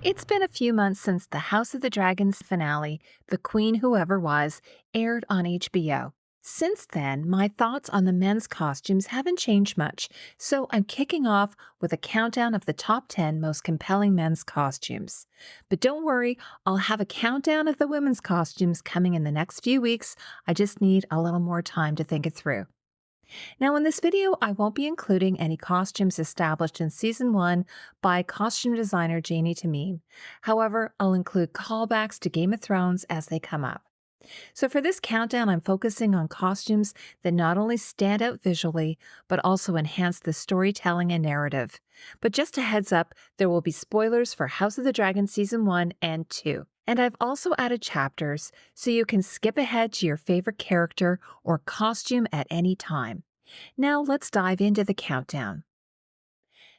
It's been a few months since the House of the Dragons finale, The Queen Whoever Was, aired on HBO. Since then, my thoughts on the men's costumes haven't changed much, so I'm kicking off with a countdown of the top 10 most compelling men's costumes. But don't worry, I'll have a countdown of the women's costumes coming in the next few weeks. I just need a little more time to think it through. Now, in this video, I won't be including any costumes established in Season 1 by costume designer Janie Tamim. However, I'll include callbacks to Game of Thrones as they come up. So for this countdown, I'm focusing on costumes that not only stand out visually, but also enhance the storytelling and narrative. But just a heads up, there will be spoilers for House of the Dragon Season 1 and 2. And I've also added chapters, so you can skip ahead to your favorite character or costume at any time. Now let's dive into the countdown.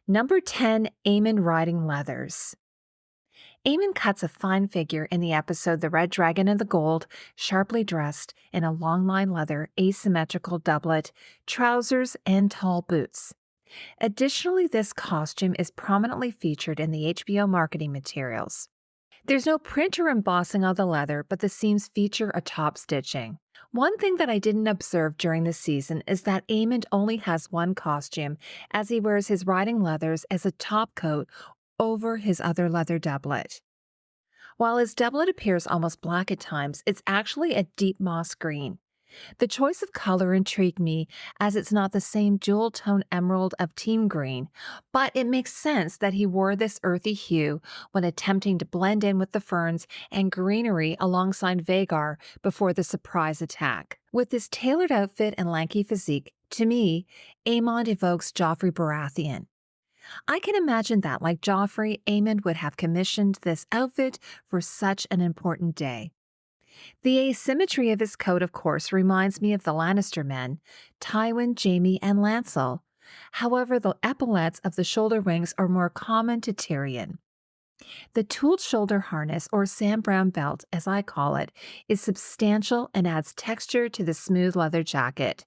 Number 10, Aemond riding leathers. Aemond cuts a fine figure in the episode The Red Dragon and the Gold, sharply dressed in a long-line leather asymmetrical doublet, trousers, and tall boots. Additionally, this costume is prominently featured in the HBO marketing materials. There's no print or embossing on the leather, but the seams feature a top stitching. One thing that I didn't observe during the season is that Aemond only has one costume, as he wears his riding leathers as a top coat over his other leather doublet. While his doublet appears almost black at times, it's actually a deep moss green. The choice of color intrigued me as it's not the same dual-tone emerald of team green, but it makes sense that he wore this earthy hue when attempting to blend in with the ferns and greenery alongside Vhagar before the surprise attack. With his tailored outfit and lanky physique, to me, Aemond evokes Joffrey Baratheon. I can imagine that, like Joffrey, Aemond would have commissioned this outfit for such an important day. The asymmetry of his coat, of course, reminds me of the Lannister men, Tywin, Jaime, and Lancel. However, the epaulets of the shoulder rings are more common to Tyrion. The tooled shoulder harness, or Sam Brown belt, as I call it, is substantial and adds texture to the smooth leather jacket.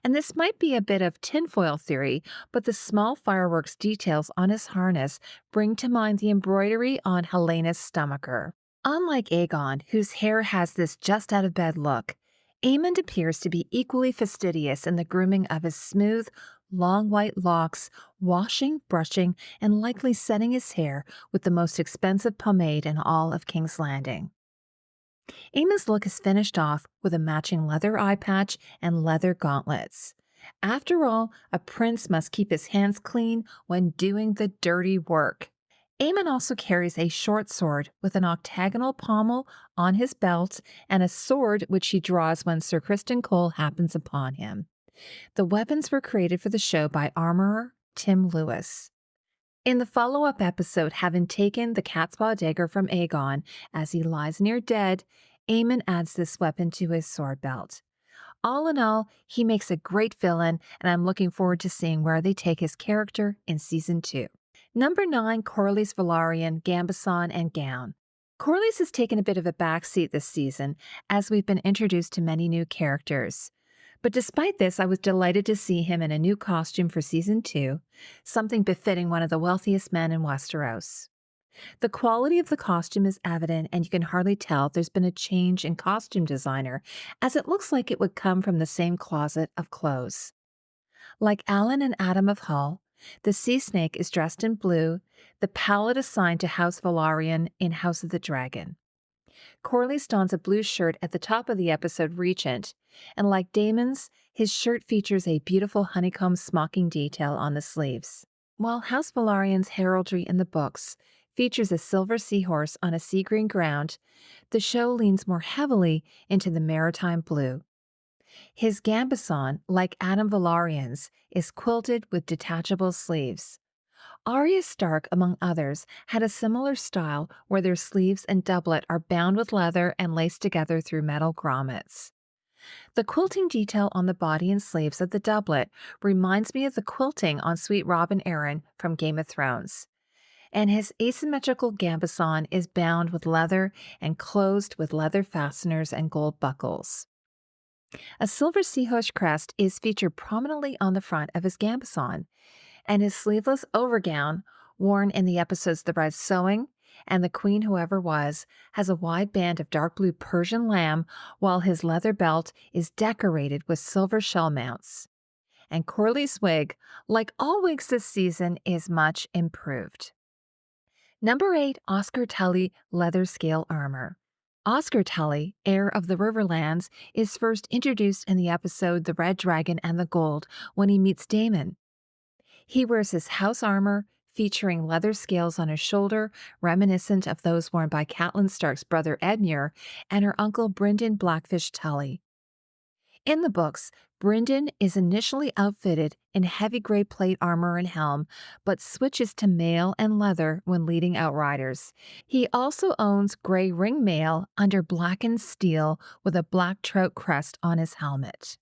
And this might be a bit of tinfoil theory, but the small fireworks details on his harness bring to mind the embroidery on Helena's stomacher. Unlike Aegon, whose hair has this just-out-of-bed look, Aemond appears to be equally fastidious in the grooming of his smooth, long white locks, washing, brushing, and likely setting his hair with the most expensive pomade in all of King's Landing. Aemond's look is finished off with a matching leather eye patch and leather gauntlets. After all, a prince must keep his hands clean when doing the dirty work. Aemond also carries a short sword with an octagonal pommel on his belt and a sword which he draws when Sir Criston Cole happens upon him. The weapons were created for the show by armorer Tim Lewis. In the follow-up episode, having taken the cat's paw dagger from Aegon as he lies near dead, Aemond adds this weapon to his sword belt. All in all, he makes a great villain, and I'm looking forward to seeing where they take his character in Season 2. Number 9, Corlys, Velaryon, Gambeson, and Gown. Corlys has taken a bit of a backseat this season, as we've been introduced to many new characters. But despite this, I was delighted to see him in a new costume for Season 2, something befitting one of the wealthiest men in Westeros. The quality of the costume is evident, and you can hardly tell there's been a change in costume designer, as it looks like it would come from the same closet of clothes. Like Alan and Adam of Hull, the sea snake is dressed in blue, the palette assigned to House Velaryon in House of the Dragon. Corlys dons a blue shirt at the top of the episode Regent, and like Daemon's, his shirt features a beautiful honeycomb smocking detail on the sleeves. While House Velaryon's heraldry in the books features a silver seahorse on a sea green ground, the show leans more heavily into the maritime blue. His gambeson, like Adam Velaryon's, is quilted with detachable sleeves. Arya Stark, among others, had a similar style where their sleeves and doublet are bound with leather and laced together through metal grommets. The quilting detail on the body and sleeves of the doublet reminds me of the quilting on Sweet Robin Arryn from Game of Thrones. And his asymmetrical gambeson is bound with leather and closed with leather fasteners and gold buckles. A silver seahorse crest is featured prominently on the front of his gambeson, and his sleeveless overgown, worn in the episodes The Red Sewing And the queen, whoever was, has a wide band of dark blue Persian lamb, while his leather belt is decorated with silver shell mounts. And Corlys' wig, like all wigs this season, is much improved. Number 8, Oscar Tully Leather Scale Armor. Oscar Tully, heir of the Riverlands, is first introduced in the episode The Red Dragon and the Gold when he meets Daemon. He wears his house armor, featuring leather scales on his shoulder, reminiscent of those worn by Catelyn Stark's brother Edmure and her uncle Brynden Blackfish Tully. In the books, Brynden is initially outfitted in heavy gray plate armor and helm, but switches to mail and leather when leading outriders. He also owns gray ring mail under blackened steel with a black trout crest on his helmet.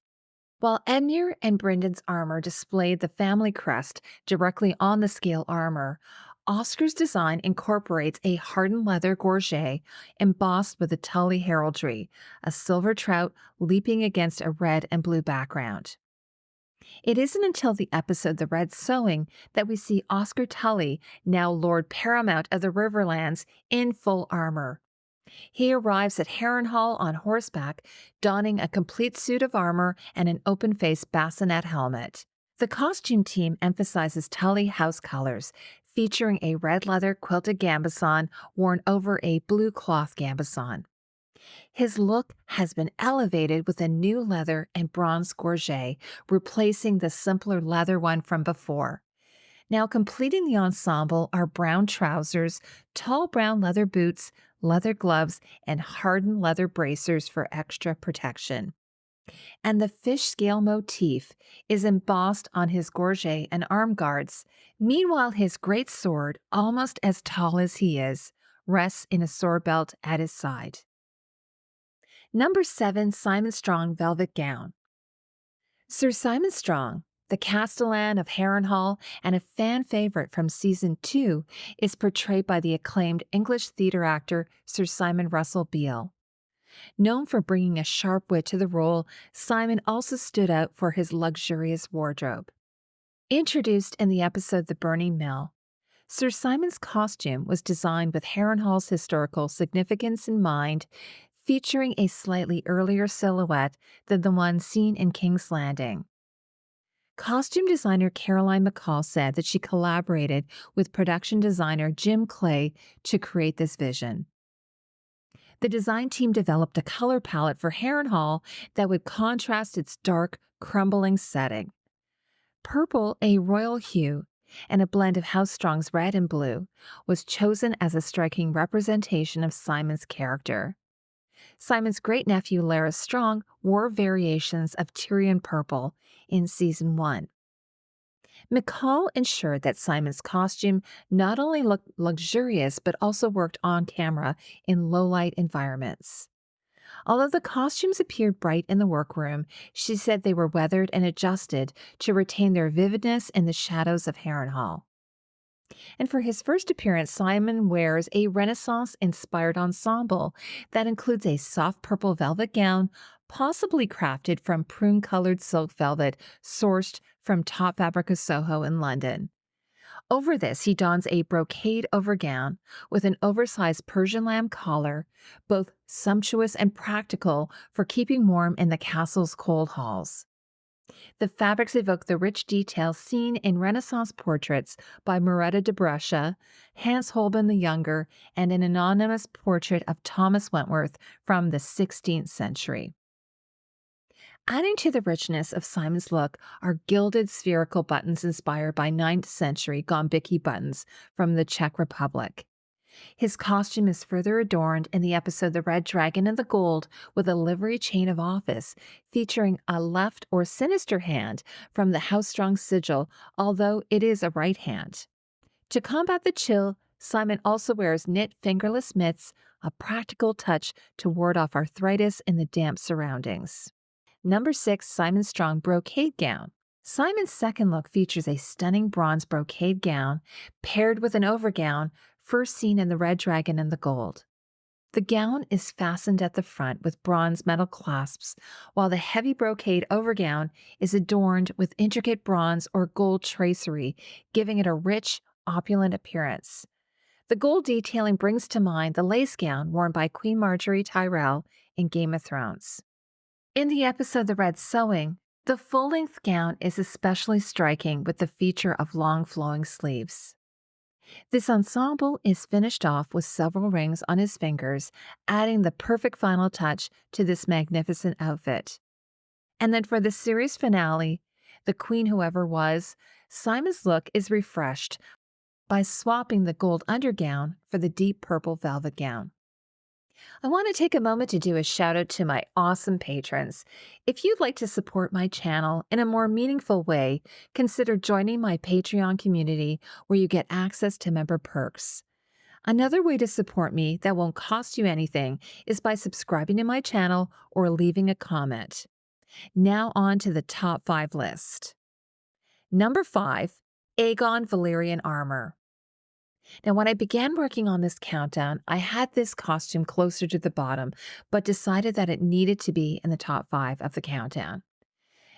While Edmure and Brendan's armor displayed the family crest directly on the scale armor, Oscar's design incorporates a hardened leather gorget embossed with the Tully heraldry, a silver trout leaping against a red and blue background. It isn't until the episode The Red Sowing that we see Oscar Tully, now Lord Paramount of the Riverlands, in full armor. He arrives at Harrenhal on horseback, donning a complete suit of armor and an open-face bassinet helmet. The costume team emphasizes Tully house colors, featuring a red leather quilted gambeson worn over a blue cloth gambeson. His look has been elevated with a new leather and bronze gorget, replacing the simpler leather one from before. Now completing the ensemble are brown trousers, tall brown leather boots, leather gloves, and hardened leather bracers for extra protection. And the fish scale motif is embossed on his gorget and arm guards. Meanwhile, his great sword, almost as tall as he is, rests in a sword belt at his side. Number 7, Simon Strong Velvet Gown. Sir Simon Strong, the Castellan of Harrenhal and a fan favorite from Season 2, is portrayed by the acclaimed English theater actor Sir Simon Russell Beale. Known for bringing a sharp wit to the role, Simon also stood out for his luxurious wardrobe. Introduced in the episode The Burning Mill, Sir Simon's costume was designed with Harrenhal's historical significance in mind, featuring a slightly earlier silhouette than the one seen in King's Landing. Costume designer Caroline McCall said that she collaborated with production designer Jim Clay to create this vision. The design team developed a color palette for Harrenhal that would contrast its dark, crumbling setting. Purple, a royal hue, and a blend of House Strong's red and blue, was chosen as a striking representation of Simon's character. Simon's great-nephew Larys Strong wore variations of Tyrion purple in Season 1. McCall ensured that Simon's costume not only looked luxurious but also worked on camera in low-light environments. Although the costumes appeared bright in the workroom, she said they were weathered and adjusted to retain their vividness in the shadows of Harrenhal. And for his first appearance, Simon wears a Renaissance-inspired ensemble that includes a soft purple velvet gown, possibly crafted from prune-colored silk velvet sourced from Top Fabric of Soho in London. Over this, he dons a brocade overgown with an oversized Persian lamb collar, both sumptuous and practical for keeping warm in the castle's cold halls. The fabrics evoke the rich details seen in Renaissance portraits by Moretta de Brescia, Hans Holbein the Younger, and an anonymous portrait of Thomas Wentworth from the 16th century. Adding to the richness of Simon's look are gilded spherical buttons inspired by 9th century Gombyki buttons from the Czech Republic. His costume is further adorned in the episode The Red Dragon and the Gold with a livery chain of office featuring a left or sinister hand from the House Strong sigil, although it is a right hand. To combat the chill, Simon also wears knit fingerless mitts, a practical touch to ward off arthritis in the damp surroundings. Number 6, Simon Strong Brocade Gown. Simon's second look features a stunning bronze brocade gown paired with an overgown first seen in The Red Dragon and the Gold. The gown is fastened at the front with bronze metal clasps, while the heavy brocade overgown is adorned with intricate bronze or gold tracery, giving it a rich, opulent appearance. The gold detailing brings to mind the lace gown worn by Queen Marjorie Tyrell in Game of Thrones. In the episode The Red Sewing, the full-length gown is especially striking with the feature of long flowing sleeves. This ensemble is finished off with several rings on his fingers, adding the perfect final touch to this magnificent outfit. And then for the series finale, The Queen Whoever Was, Simon's look is refreshed by swapping the gold undergown for the deep purple velvet gown. I want to take a moment to do a shout out to my awesome patrons. If you'd like to support my channel in a more meaningful way, consider joining my Patreon community where you get access to member perks. Another way to support me that won't cost you anything is by subscribing to my channel or leaving a comment. Now on to the top 5 list. Number 5, Aegon Valyrian armor. Now, when I began working on this countdown, I had this costume closer to the bottom, but decided that it needed to be in the top 5 of the countdown.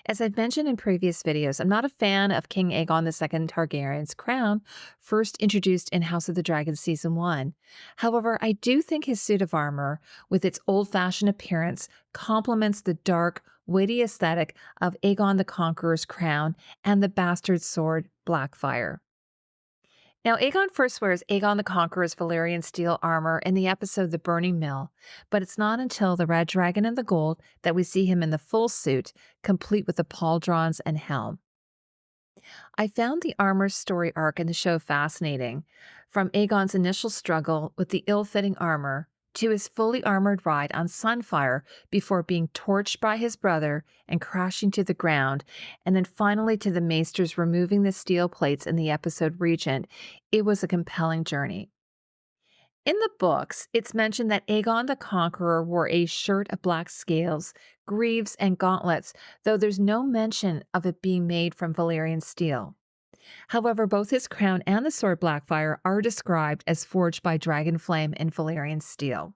As I've mentioned in previous videos, I'm not a fan of King Aegon II Targaryen's crown, first introduced in House of the Dragon Season 1. However, I do think his suit of armor, with its old-fashioned appearance, complements the dark, witty aesthetic of Aegon the Conqueror's crown and the bastard sword Blackfyre. Now, Aegon first wears Aegon the Conqueror's Valyrian steel armor in the episode The Burning Mill, but it's not until the Red Dragon and the Gold that we see him in the full suit, complete with the pauldrons and helm. I found the armor's story arc in the show fascinating, from Aegon's initial struggle with the ill-fitting armor to his fully armored ride on Sunfire before being torched by his brother and crashing to the ground, and then finally to the maesters removing the steel plates in the episode Regent. It was a compelling journey. In the books, it's mentioned that Aegon the Conqueror wore a shirt of black scales, greaves, and gauntlets, though there's no mention of it being made from Valyrian steel. However, both his crown and the sword Blackfyre are described as forged by Dragonflame and Valyrian steel.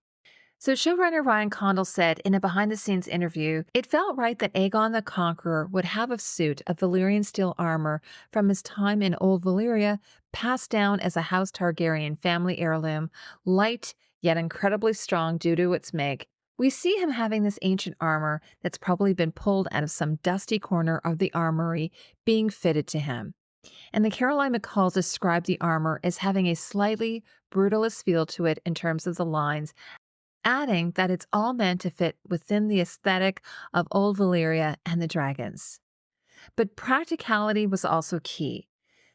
So showrunner Ryan Condal said in a behind-the-scenes interview, it felt right that Aegon the Conqueror would have a suit of Valyrian steel armor from his time in Old Valyria, passed down as a House Targaryen family heirloom, light yet incredibly strong due to its make. We see him having this ancient armor that's probably been pulled out of some dusty corner of the armory being fitted to him. And the Caroline McCall described the armor as having a slightly brutalist feel to it in terms of the lines, adding that it's all meant to fit within the aesthetic of Old Valyria and the dragons. But practicality was also key.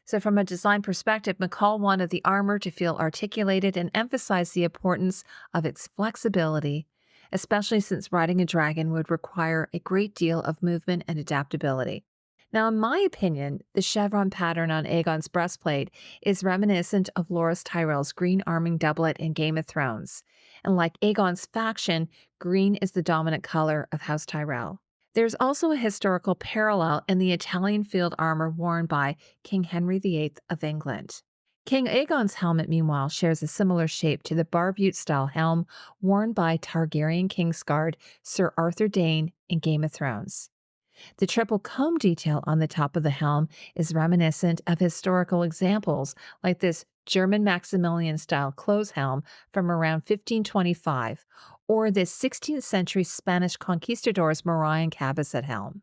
So from a design perspective, McCall wanted the armor to feel articulated and emphasize the importance of its flexibility, especially since riding a dragon would require a great deal of movement and adaptability. Now, in my opinion, the chevron pattern on Aegon's breastplate is reminiscent of Loras Tyrell's green arming doublet in Game of Thrones. And like Aegon's faction, green is the dominant color of House Tyrell. There's also a historical parallel in the Italian field armor worn by King Henry VIII of England. King Aegon's helmet, meanwhile, shares a similar shape to the barbute-style helm worn by Targaryen Kingsguard Sir Arthur Dayne in Game of Thrones. The triple comb detail on the top of the helm is reminiscent of historical examples like this German Maximilian-style close helm from around 1525, or this 16th century Spanish conquistador's Moravian Cabasset helm.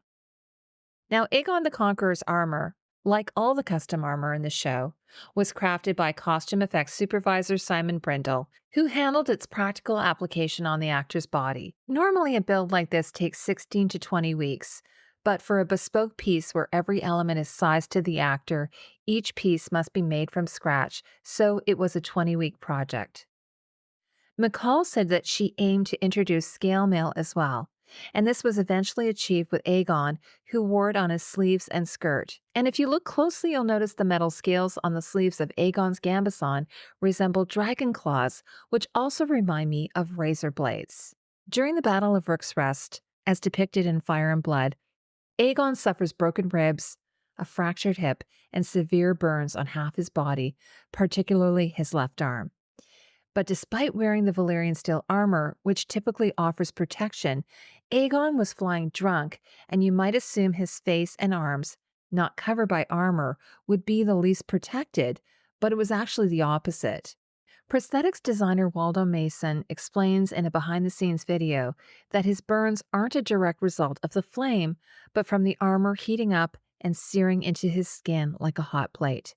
Now, Aegon the Conqueror's armor, like all the custom armor in the show, was crafted by costume effects supervisor Simon Brindle, who handled its practical application on the actor's body. Normally, a build like this takes 16 to 20 weeks, but for a bespoke piece where every element is sized to the actor, each piece must be made from scratch, so it was a 20-week project. McCall said that she aimed to introduce scale mail as well, and this was eventually achieved with Aegon, who wore it on his sleeves and skirt. And if you look closely, you'll notice the metal scales on the sleeves of Aegon's Gambeson resemble dragon claws, which also remind me of razor blades. During the Battle of Rook's Rest, as depicted in Fire and Blood, Aegon suffers broken ribs, a fractured hip, and severe burns on half his body, particularly his left arm. But despite wearing the Valyrian steel armor, which typically offers protection, Aegon was flying drunk, and you might assume his face and arms, not covered by armor, would be the least protected, but it was actually the opposite. Prosthetics designer Waldo Mason explains in a behind the scenes video that his burns aren't a direct result of the flame, but from the armor heating up and searing into his skin like a hot plate.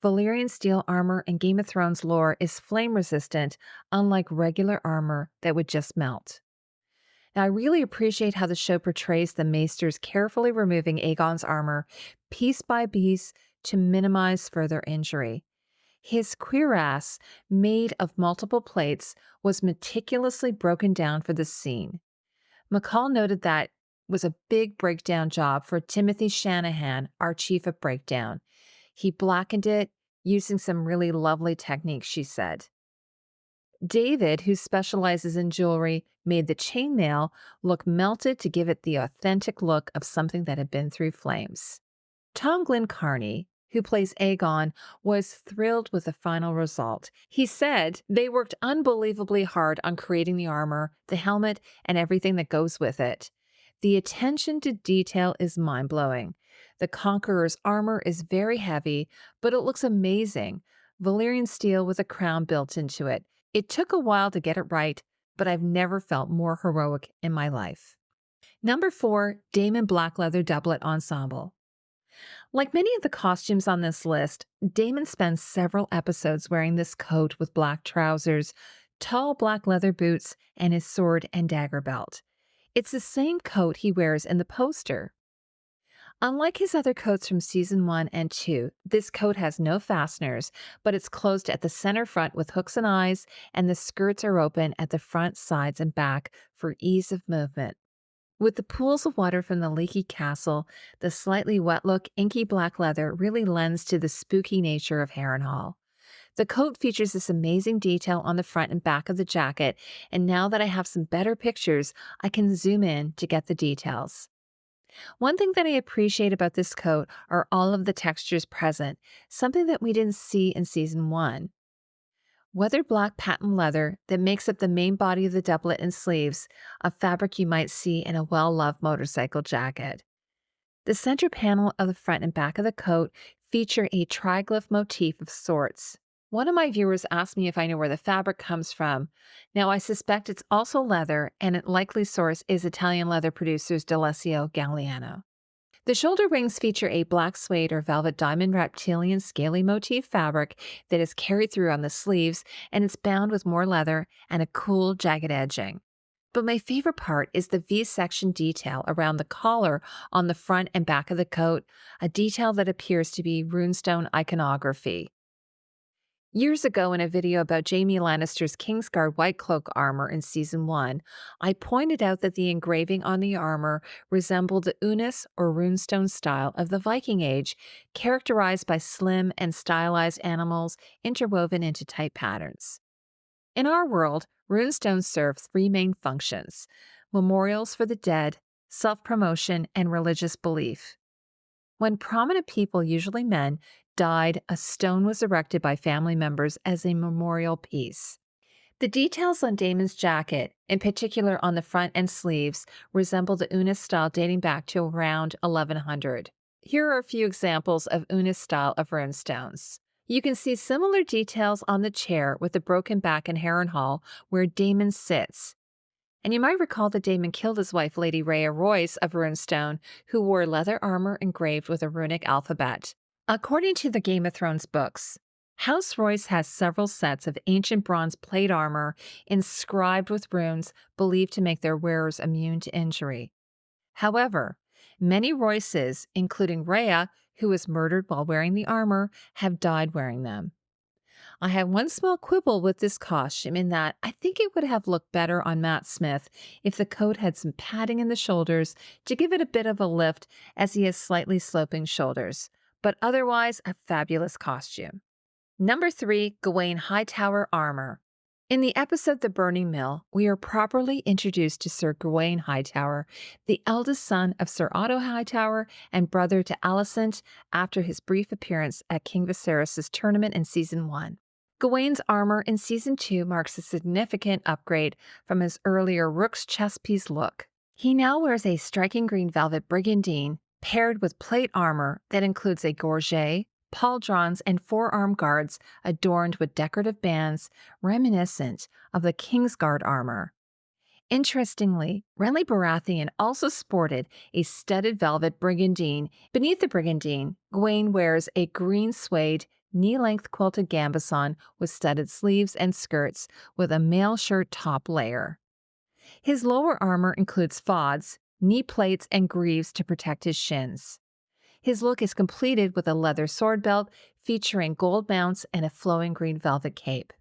Valyrian steel armor in Game of Thrones lore is flame resistant, unlike regular armor that would just melt. Now, I really appreciate how the show portrays the maesters carefully removing Aegon's armor piece by piece to minimize further injury. His cuirass, made of multiple plates, was meticulously broken down for the scene. McCall noted that was a big breakdown job for Timothy Shanahan, our chief of breakdown. He blackened it using some really lovely techniques, she said. David, who specializes in jewelry, made the chainmail look melted to give it the authentic look of something that had been through flames. Tom Glyn Carney, who plays Aegon, was thrilled with the final result. He said they worked unbelievably hard on creating the armor, the helmet, and everything that goes with it. The attention to detail is mind-blowing. The Conqueror's armor is very heavy, but it looks amazing. Valyrian steel with a crown built into it. It took a while to get it right, but I've never felt more heroic in my life. Number 4, Daemon Black Leather Doublet Ensemble. Like many of the costumes on this list, Daemon spends several episodes wearing this coat with black trousers, tall black leather boots, and his sword and dagger belt. It's the same coat he wears in the poster. Unlike his other coats from Season 1 and 2, this coat has no fasteners, but it's closed at the center front with hooks and eyes, and the skirts are open at the front, sides, and back for ease of movement. With the pools of water from the leaky castle, the slightly wet-look, inky black leather really lends to the spooky nature of Harrenhal. The coat features this amazing detail on the front and back of the jacket, and now that I have some better pictures, I can zoom in to get the details. One thing that I appreciate about this coat are all of the textures present, something that we didn't see in Season 1. Weathered black patent leather that makes up the main body of the doublet and sleeves, a fabric you might see in a well-loved motorcycle jacket. The center panel of the front and back of the coat feature a triglyph motif of sorts. One of my viewers asked me if I know where the fabric comes from. Now, I suspect it's also leather, and its likely source is Italian leather producers D'Alessio Galliano. The shoulder rings feature a black suede or velvet diamond reptilian scaly motif fabric that is carried through on the sleeves, and it's bound with more leather and a cool, jagged edging. But my favorite part is the V-section detail around the collar on the front and back of the coat, a detail that appears to be runestone iconography. Years ago, in a video about Jaime Lannister's Kingsguard White Cloak armor in Season 1, I pointed out that the engraving on the armor resembled the unis or runestone style of the Viking Age, characterized by slim and stylized animals interwoven into tight patterns. In our world, runestones serve 3 main functions: memorials for the dead, self-promotion, and religious belief. When prominent people, usually men, died, a stone was erected by family members as a memorial piece. The details on Daemon's jacket, in particular on the front and sleeves, resemble the Unis style dating back to around 1100. Here are a few examples of Unis style of runestones. You can see similar details on the chair with the broken back in Harrenhal where Daemon sits. And you might recall that Daemon killed his wife, Lady Rhea Royce of Runestone, who wore leather armor engraved with a runic alphabet. According to the Game of Thrones books, House Royce has several sets of ancient bronze plate armor inscribed with runes believed to make their wearers immune to injury. However, many Royces, including Rhea, who was murdered while wearing the armor, have died wearing them. I have one small quibble with this costume in that I think it would have looked better on Matt Smith if the coat had some padding in the shoulders to give it a bit of a lift, as he has slightly sloping shoulders. But otherwise, a fabulous costume. Number 3, Gwayne Hightower Armor. In the episode The Burning Mill, we are properly introduced to Sir Gwayne Hightower, the eldest son of Sir Otto Hightower and brother to Alicent after his brief appearance at King Viserys' tournament in Season 1. Gwayne's armor in Season 2 marks a significant upgrade from his earlier Rook's chest piece look. He now wears a striking green velvet brigandine paired with plate armor that includes a gorget, pauldrons, and forearm guards adorned with decorative bands reminiscent of the Kingsguard armor. Interestingly, Renly Baratheon also sported a studded velvet brigandine. Beneath the brigandine, Gwayne wears a green suede, knee-length quilted gambeson with studded sleeves and skirts with a mail shirt top layer. His lower armor includes fods, knee plates, and greaves to protect his shins. His look is completed with a leather sword belt featuring gold mounts and a flowing green velvet cape.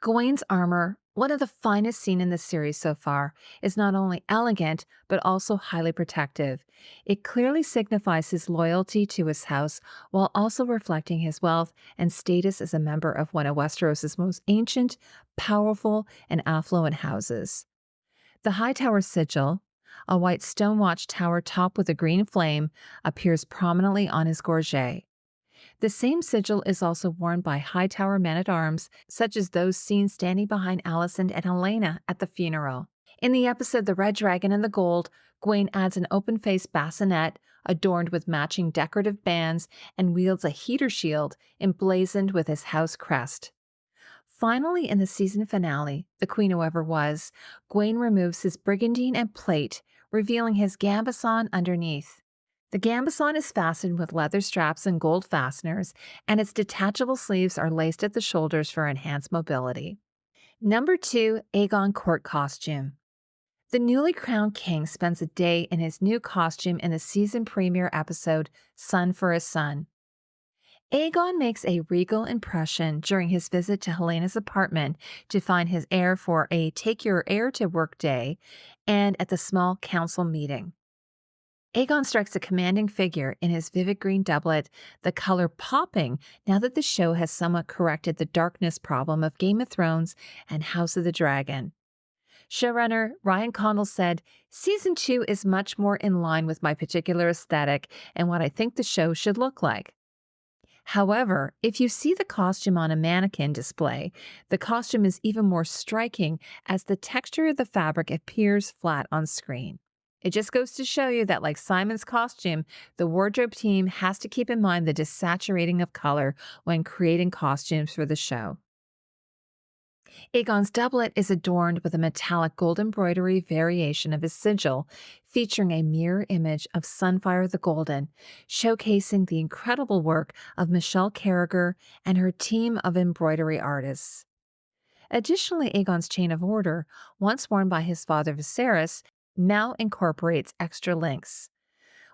Gwayne's armor, one of the finest seen in the series so far, is not only elegant but also highly protective. It clearly signifies his loyalty to his house while also reflecting his wealth and status as a member of one of Westeros' most ancient, powerful, and affluent houses. The Hightower sigil, a white stone watchtower topped with a green flame, appears prominently on his gorget. The same sigil is also worn by Hightower men-at-arms, such as those seen standing behind Alicent and Helaena at the funeral. In the episode The Red Dragon and the Gold, Gwayne adds an open-faced bassinet adorned with matching decorative bands and wields a heater shield emblazoned with his house crest. Finally, in the season finale, The Queen Who Ever Was, Gwayne removes his brigandine and plate, revealing his gambeson underneath. The gambeson is fastened with leather straps and gold fasteners, and its detachable sleeves are laced at the shoulders for enhanced mobility. Number 2, Aegon Court Costume. The newly crowned king spends a day in his new costume in the season premiere episode, Son for a Son. Aegon makes a regal impression during his visit to Helena's apartment to find his heir for a Take Your Heir to Work day and at the small council meeting. Aegon strikes a commanding figure in his vivid green doublet, the color popping now that the show has somewhat corrected the darkness problem of Game of Thrones and House of the Dragon. Showrunner Ryan Condal said, "Season 2 is much more in line with my particular aesthetic and what I think the show should look like." However, if you see the costume on a mannequin display, the costume is even more striking as the texture of the fabric appears flat on screen. It just goes to show you that, like Simon's costume, the wardrobe team has to keep in mind the desaturating of color when creating costumes for the show. Aegon's doublet is adorned with a metallic gold embroidery variation of his sigil, featuring a mirror image of Sunfire the Golden, showcasing the incredible work of Michelle Carragher and her team of embroidery artists. Additionally, Aegon's chain of order, once worn by his father Viserys, now incorporates extra links.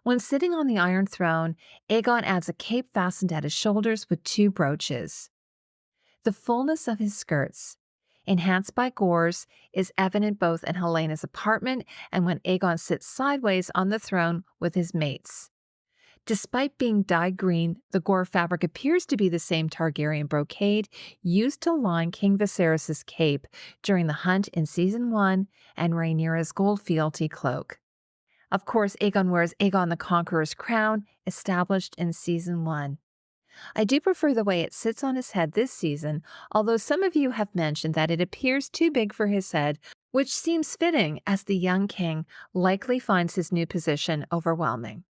When sitting on the Iron Throne, Aegon adds a cape fastened at his shoulders with 2 brooches. The fullness of his skirts, enhanced by gores, is evident both in Helena's apartment and when Aegon sits sideways on the throne with his mates. Despite being dyed green, the gore fabric appears to be the same Targaryen brocade used to line King Viserys' cape during the hunt in Season 1 and Rhaenyra's gold fealty cloak. Of course, Aegon wears Aegon the Conqueror's crown, established in Season 1. I do prefer the way it sits on his head this season, although some of you have mentioned that it appears too big for his head, which seems fitting as the young king likely finds his new position overwhelming.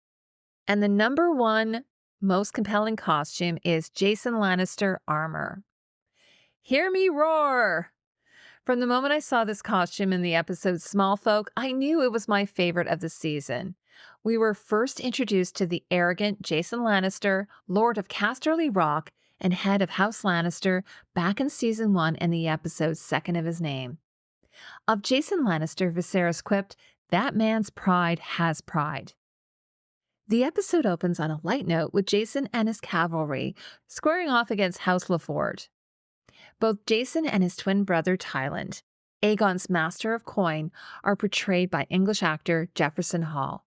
And the number 1 most compelling costume is Jason Lannister armor. Hear me roar! From the moment I saw this costume in the episode Small Folk, I knew it was my favorite of the season. We were first introduced to the arrogant Jason Lannister, Lord of Casterly Rock, and head of House Lannister back in Season 1 and the episode Second of His Name. Of Jason Lannister, Viserys quipped, "That man's pride has pride." The episode opens on a light note with Jason and his cavalry squaring off against House Lafort. Both Jason and his twin brother Tyland, Aegon's master of coin, are portrayed by English actor Jefferson Hall.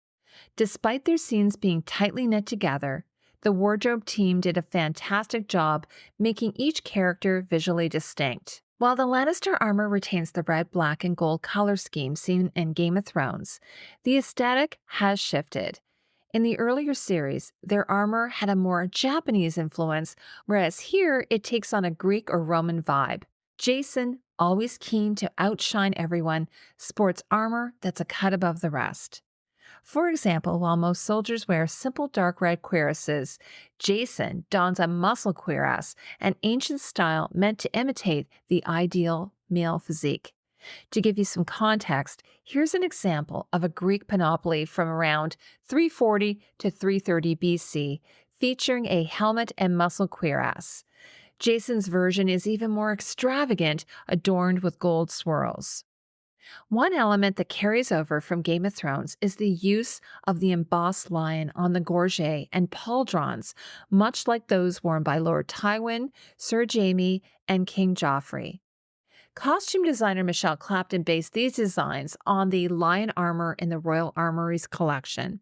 Despite their scenes being tightly knit together, the wardrobe team did a fantastic job making each character visually distinct. While the Lannister armor retains the red, black, and gold color scheme seen in Game of Thrones, the aesthetic has shifted. In the earlier series, their armor had a more Japanese influence, whereas here it takes on a Greek or Roman vibe. Jason, always keen to outshine everyone, sports armor that's a cut above the rest. For example, while most soldiers wear simple dark red cuirasses, Jason dons a muscle cuirass, an ancient style meant to imitate the ideal male physique. To give you some context, here's an example of a Greek panoply from around 340 to 330 BC, featuring a helmet and muscle cuirass. Jason's version is even more extravagant, adorned with gold swirls. One element that carries over from Game of Thrones is the use of the embossed lion on the gorget and pauldrons, much like those worn by Lord Tywin, Sir Jaime, and King Joffrey. Costume designer Michelle Clapton based these designs on the lion armor in the Royal Armouries collection.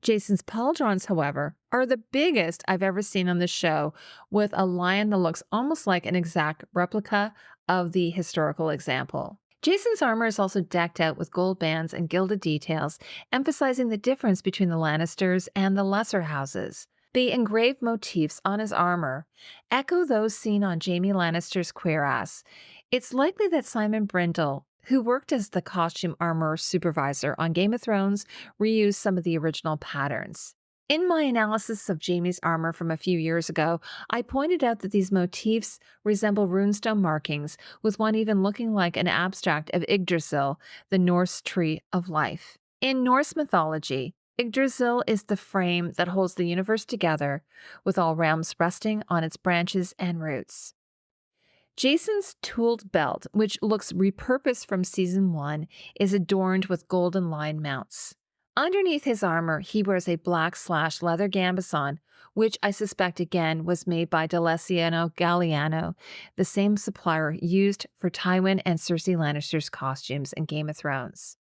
Jason's pauldrons, however, are the biggest I've ever seen on the show, with a lion that looks almost like an exact replica of the historical example. Jason's armor is also decked out with gold bands and gilded details, emphasizing the difference between the Lannisters and the lesser houses. The engraved motifs on his armor echo those seen on Jaime Lannister's cuirass. It's likely that Simon Brindle, who worked as the costume armor supervisor on Game of Thrones, reused some of the original patterns. In my analysis of Jaime's armor from a few years ago, I pointed out that these motifs resemble runestone markings, with one even looking like an abstract of Yggdrasil, the Norse tree of life. In Norse mythology, Yggdrasil is the frame that holds the universe together, with all realms resting on its branches and roots. Jason's tooled belt, which looks repurposed from Season 1, is adorned with golden lion mounts. Underneath his armor, he wears a black/leather gambeson, which I suspect again was made by D'Alessio Galliano, the same supplier used for Tywin and Cersei Lannister's costumes in Game of Thrones.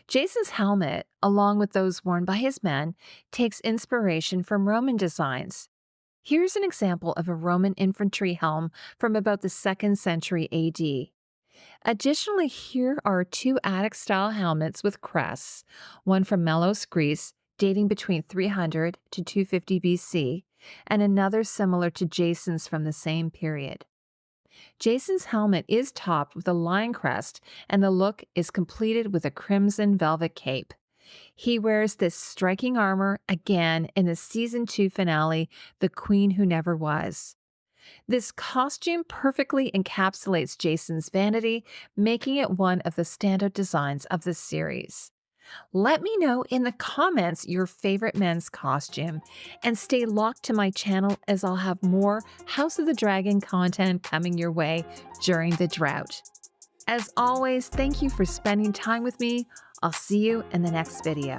Jason's helmet, along with those worn by his men, takes inspiration from Roman designs. Here's an example of a Roman infantry helm from about the 2nd century AD. Additionally, here are two Attic-style helmets with crests, one from Melos, Greece, dating between 300 to 250 BC, and another similar to Jason's from the same period. Jason's helmet is topped with a lion crest, and the look is completed with a crimson velvet cape. He wears this striking armor again in the Season 2 finale, The Queen Who Never Was. This costume perfectly encapsulates Jason's vanity, making it one of the standout designs of the series. Let me know in the comments your favorite men's costume, and stay locked to my channel as I'll have more House of the Dragon content coming your way during the drought. As always, thank you for spending time with me. I'll see you in the next video.